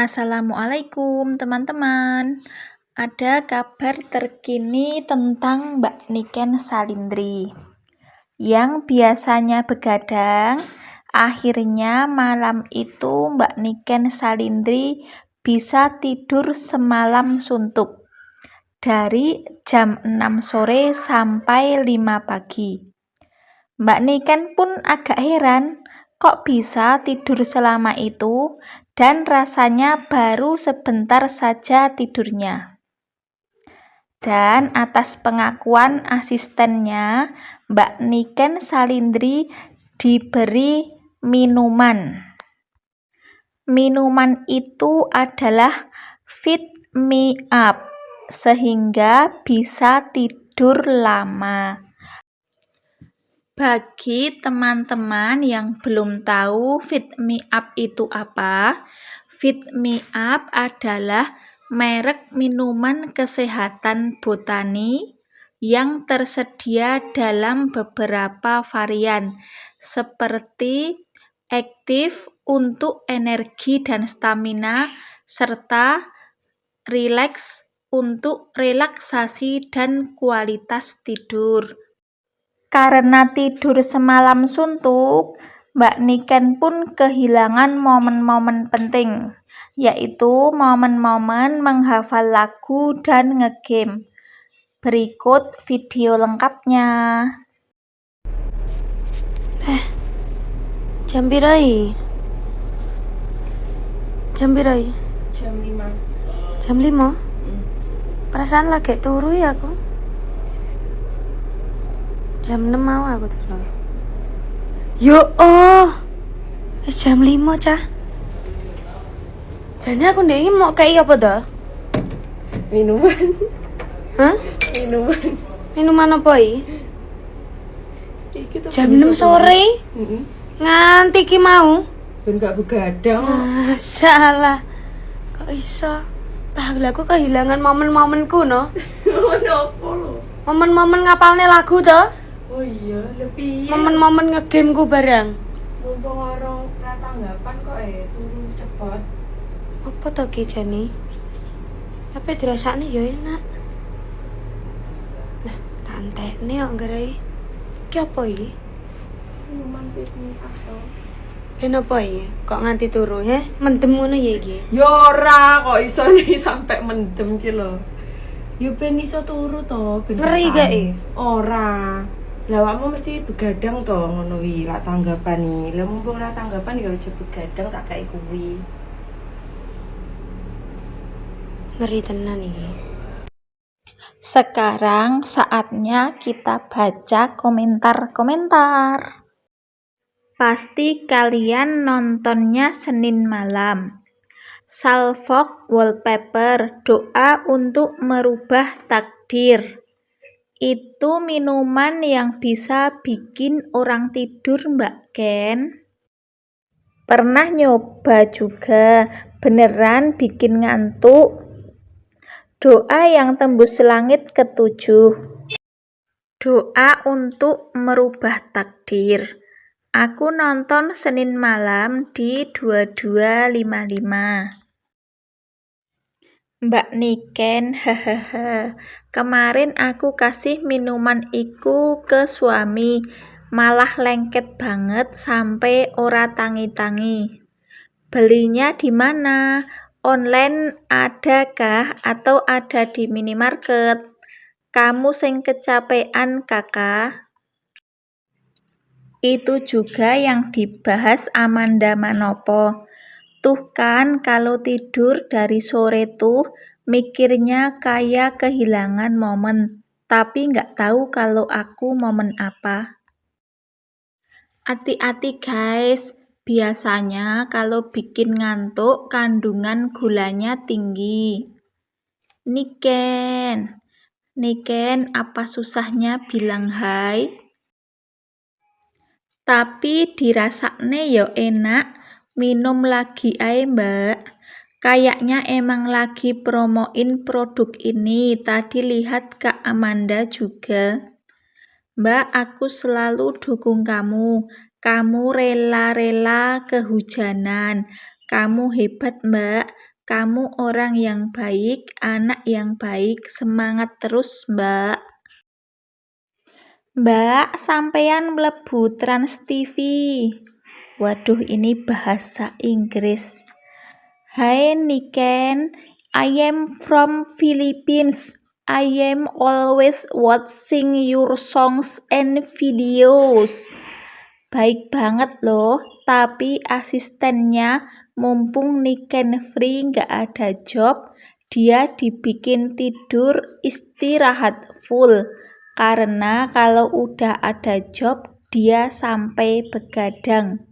Assalamualaikum teman-teman. Ada kabar terkini tentang Mbak Niken Salindri yang biasanya begadang. Akhirnya malam itu Mbak Niken Salindri bisa tidur semalam suntuk dari jam 6 sore sampai 5 pagi. Mbak Niken pun agak heran, kok bisa tidur selama itu, dan rasanya baru sebentar saja tidurnya. Dan atas pengakuan asistennya, Mbak Niken Salindri diberi minuman. Minuman itu adalah Fit Me Up, sehingga bisa tidur lama. Bagi teman-teman yang belum tahu Fit Me Up itu apa, Fit Me Up adalah merek minuman kesehatan botani yang tersedia dalam beberapa varian seperti aktif untuk energi dan stamina serta rileks untuk relaksasi dan kualitas tidur. Karena tidur semalam suntuk, Mbak Niken pun kehilangan momen-momen penting, yaitu momen-momen menghafal lagu dan ngegame. Berikut video lengkapnya. Jam birai? Jam birai? Jam 5. Jam 5? Perasaan lagi turu ya aku. Jam 6 mau aku turu. Yo jam 5 cah. Jadi aku ndek iki mau kayak apa dah? Minuman. Hah? Minuman. Minuman apa iki? Iki tuh Jam bisa 6 sore? Heeh. Nganti ki mau? Ben gak begadang. Masalah. Kok iso? Lah aku kehilangan momen-momenku no. Momen apa lo? Momen-momen ngapalne lagu toh? Oh iya, lebih. Momen-momen ngegameku bareng. Mumpung orang pratanggapan kok turu cepet. Apa to ki jane? Tapi dirasakne ya enak. Lah, tak entekne kok nggarai. Ki apa iki? Minuman Fit Me Up to. Ben apa iki? Kok nganti turu, he? Mendem ngono ya iki. Ya ora kok iso nih sampai mendem ki lho. Ya ben iso turu to, ben Ngeri gak gak, tahan. Ora. Lah awakmu mesti begadang to ngono wi lak tanggapan nih. Lah mumpung lak tanggapan ya aja begadang tak kayak kuwi. Ngeri tenan iki. Sekarang saatnya kita baca komentar-komentar. Pasti kalian nontonnya Senin malam. Salfok wallpaper, doa untuk merubah takdir. Itu minuman yang bisa bikin orang tidur, Mbak Ken. Pernah nyoba juga, beneran bikin ngantuk. Doa yang tembus langit ke-7. Doa untuk merubah takdir. Aku nonton Senin malam di 22.55. Mbak Niken, hahaha. Kemarin aku kasih minuman iku ke suami, malah lengket banget sampai ora tangi-tangi. Belinya di mana? Online adakah atau ada di minimarket? Kamu sing kecapean, Kakak. Itu juga yang dibahas Amanda Manopo. Tuh kan kalau tidur dari sore tuh mikirnya kayak kehilangan momen, tapi nggak tahu kalau aku momen apa. Hati-hati guys, biasanya kalau bikin ngantuk kandungan gulanya tinggi. Niken, apa susahnya bilang hai? Tapi dirasakne yo enak. Minum lagi ae mbak. Kayaknya emang lagi promoin produk ini. Tadi lihat Kak Amanda juga. Mbak, aku selalu dukung kamu. Kamu rela-rela kehujanan. Kamu hebat mbak. Kamu orang yang baik, anak yang baik, semangat terus, Mbak. Mbak, sampeyan mlebu Trans TV. Waduh, ini bahasa Inggris. Hi Niken, I am from Philippines. I am always watching your songs and videos. Baik banget loh, tapi asistennya mumpung Niken free nggak ada job, dia dibikin tidur istirahat full. Karena kalau udah ada job, dia sampai begadang.